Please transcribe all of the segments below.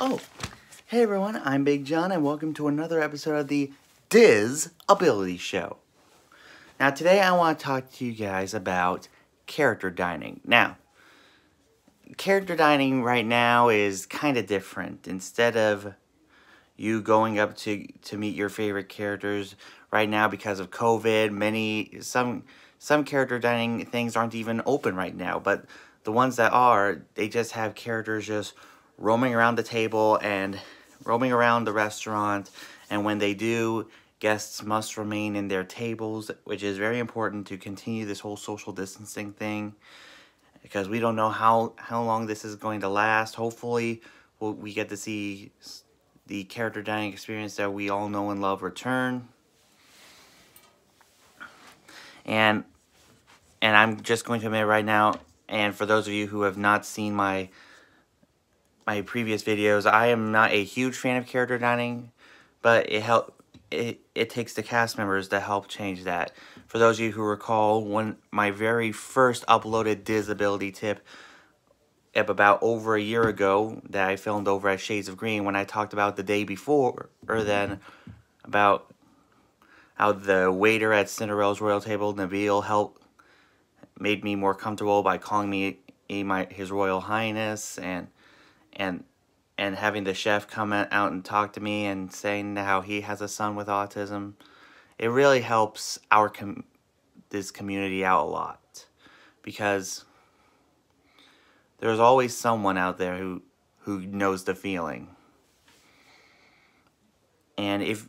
Oh, hey everyone, I'm Big John and welcome to another episode of the Diz Ability Show. Now today I want to talk to you guys about character dining. Now, character dining right now is kind of different. Instead of you going up to meet your favorite characters right now because of COVID, some character dining things aren't even open right now, but the ones that are, they just have characters just roaming around the table and roaming around the restaurant, and when they do, guests must remain in their tables, which is very important to continue this whole social distancing thing, because we don't know how long this is going to last. Hopefully, we get to see the character dining experience that we all know and love return. And I'm just going to admit right now, and for those of you who have not seen my previous videos, I am not a huge fan of character dining, but it takes the cast members to help change that. For those of you who recall, my very first uploaded Diz Ability tip about over a year ago that I filmed over at Shades of Green, when I talked about the day before, or then about how the waiter at Cinderella's royal table, Nabil, made me more comfortable by calling me His Royal Highness, and having the chef come out and talk to me and saying how he has a son with autism. It really helps this community out a lot, because there's always someone out there who knows the feeling. And if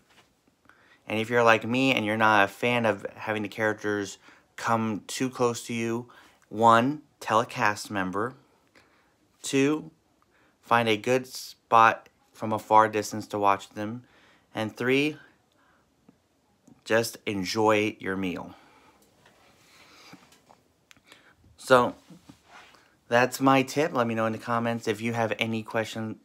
you're like me and you're not a fan of having the characters come too close to you, 1, tell a cast member. 2, find a good spot from a far distance to watch them. And 3, just enjoy your meal. So, that's my tip. Let me know in the comments if you have any questions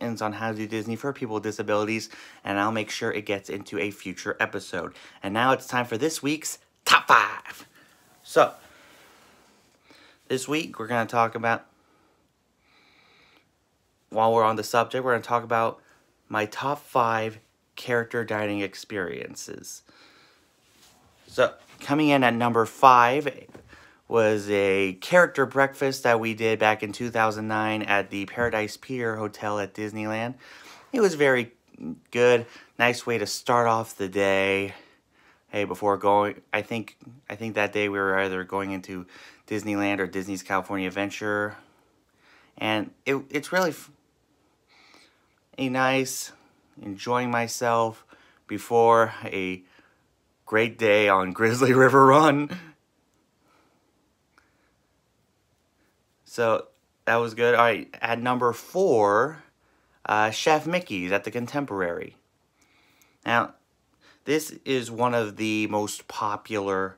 on how to do Disney for people with disabilities, and I'll make sure it gets into a future episode. And now it's time for this week's Top 5. So, this week we're going to talk about, while we're on the subject, we're going to talk about my top 5 character dining experiences. So, coming in at number 5 was a character breakfast that we did back in 2009 at the Paradise Pier Hotel at Disneyland. It was very good. Nice way to start off the day. Hey, before going, I think that day we were either going into Disneyland or Disney's California Adventure. And it's really a nice, enjoying myself before a great day on Grizzly River Run. So that was good. All right, at number 4, Chef Mickey's at the Contemporary. Now, this is one of the most popular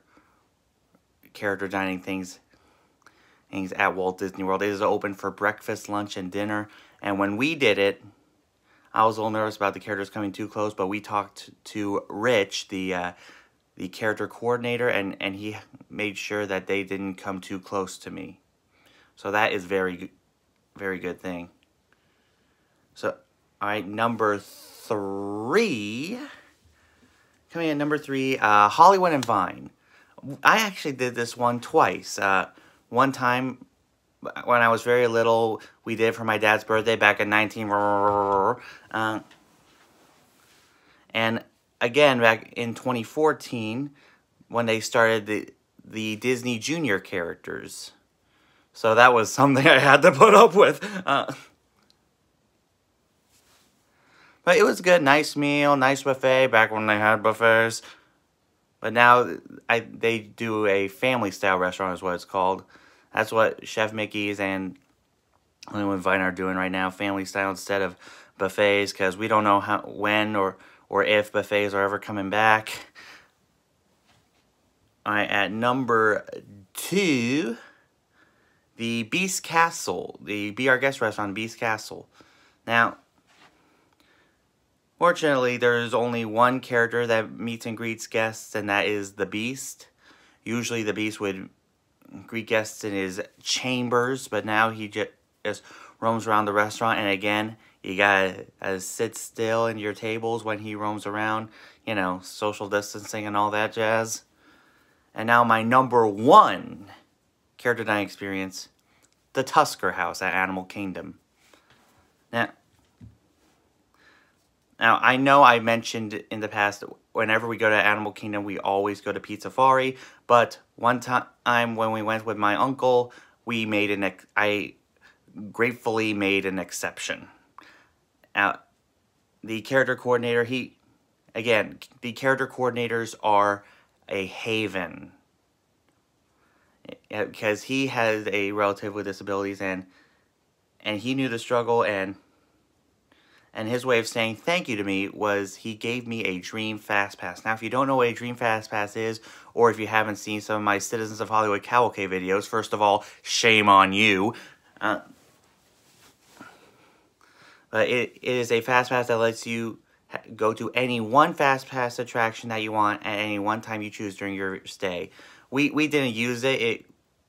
character dining things at Walt Disney World. It is open for breakfast, lunch, and dinner. And when we did it, I was a little nervous about the characters coming too close, but we talked to Rich, the character coordinator, and he made sure that they didn't come too close to me. So that is very good thing. So, all right, number 3. Coming in at number 3, Hollywood and Vine. I actually did this one twice. One time, when I was very little, we did it for my dad's birthday back in and again, back in 2014, when they started the Disney Junior characters. So that was something I had to put up with. But it was good. Nice meal, nice buffet, back when they had buffets. But now they do a family-style restaurant is what it's called. That's what Chef Mickey's and Hollywood and Vine are doing right now, family-style instead of buffets, because we don't know when or if buffets are ever coming back. All right, at number 2... the Beast Castle, the Be Our Guest restaurant, Beast Castle. Now, fortunately, there's only one character that meets and greets guests, and that is the Beast. Usually, the Beast would greet guests in his chambers, but now he just roams around the restaurant, and again, You gotta sit still in your tables when he roams around. You know, social distancing and all that jazz. And now my number 1 character dining experience, the Tusker House at Animal Kingdom. Now, I know I mentioned in the past, whenever we go to Animal Kingdom, we always go to Pizzafari. But one time when we went with my uncle, I gratefully made an exception. Now, the character coordinator, the character coordinators are a haven. Because he has a relative with disabilities, and he knew the struggle, and his way of saying thank you to me was he gave me a Dream Fast Pass. Now, if you don't know what a Dream Fast Pass is, or if you haven't seen some of my Citizens of Hollywood Cavalcade videos, first of all, shame on you. But it is a Fast Pass that lets you go to any one Fast Pass attraction that you want at any one time you choose during your stay. We didn't use it.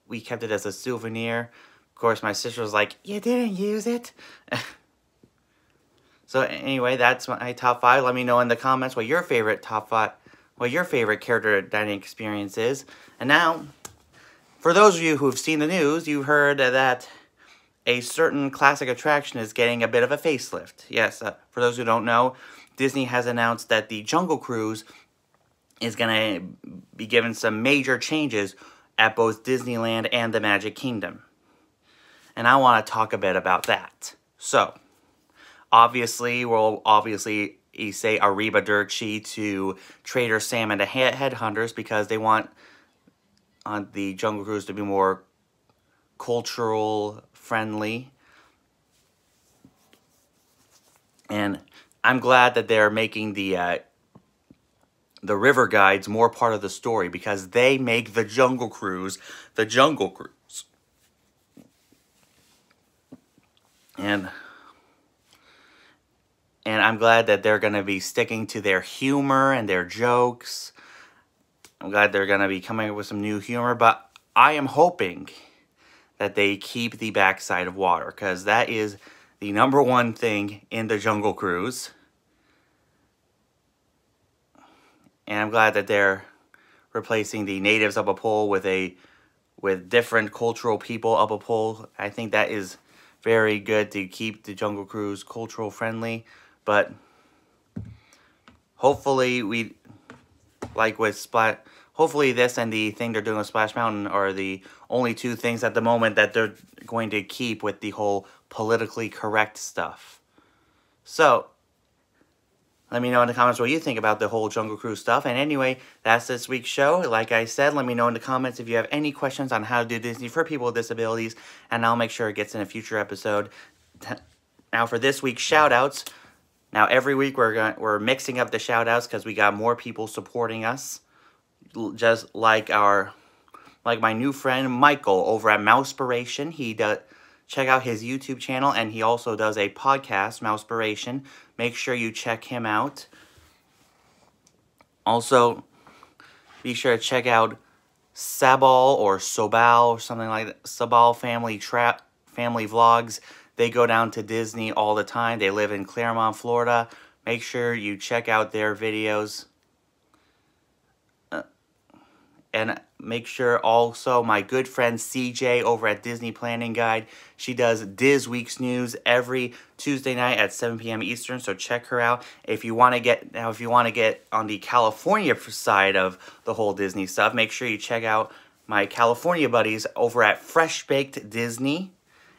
We kept it as a souvenir. Of course, my sister was like, "You didn't use it?" So anyway, that's my top 5. Let me know in the comments what your favorite character dining experience is. And now, for those of you who've seen the news, you've heard that a certain classic attraction is getting a bit of a facelift. Yes, for those who don't know, Disney has announced that the Jungle Cruise is going to be given some major changes at both Disneyland and the Magic Kingdom. And I want to talk a bit about that. So, we'll say arrivederci to Trader Sam and the Headhunters, because they want the Jungle Cruise to be more cultural friendly. And I'm glad that they're making the river guides more part of the story, because they make the Jungle Cruise the Jungle Cruise. And I'm glad that they're going to be sticking to their humor and their jokes. I'm glad they're going to be coming up with some new humor, but I am hoping that they keep the backside of water, because that is the number 1 thing in the Jungle Cruise. And I'm glad that they're replacing the natives up a pole with different cultural people up a pole. I think that is very good to keep the Jungle Cruise cultural friendly. But hopefully hopefully this and the thing they're doing with Splash Mountain are the only 2 things at the moment that they're going to keep with the whole politically correct stuff. So, let me know in the comments what you think about the whole Jungle Cruise stuff. And anyway, that's this week's show. Like I said, let me know in the comments if you have any questions on how to do Disney for people with disabilities, and I'll make sure it gets in a future episode. Now, for this week's shout-outs. Now, every week we're mixing up the shout-outs because we got more people supporting us. Just like my new friend Michael over at Mousepiration. Check out his YouTube channel, and he also does a podcast, Mousepiration. Make sure you check him out. Also, be sure to check out Sabal or Sobal or something like that. Sabal family vlogs. They go down to Disney all the time. They live in Claremont, Florida. Make sure you check out their videos. And make sure also my good friend CJ over at Disney Planning Guide. She does Diz Week's News every Tuesday night at 7 p.m. Eastern. So check her out. If you want to get on the California side of the whole Disney stuff, make sure you check out my California buddies over at Fresh Baked Disney.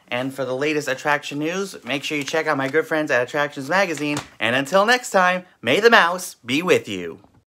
And for the latest attraction news, make sure you check out my good friends at Attractions Magazine. And until next time, may the mouse be with you.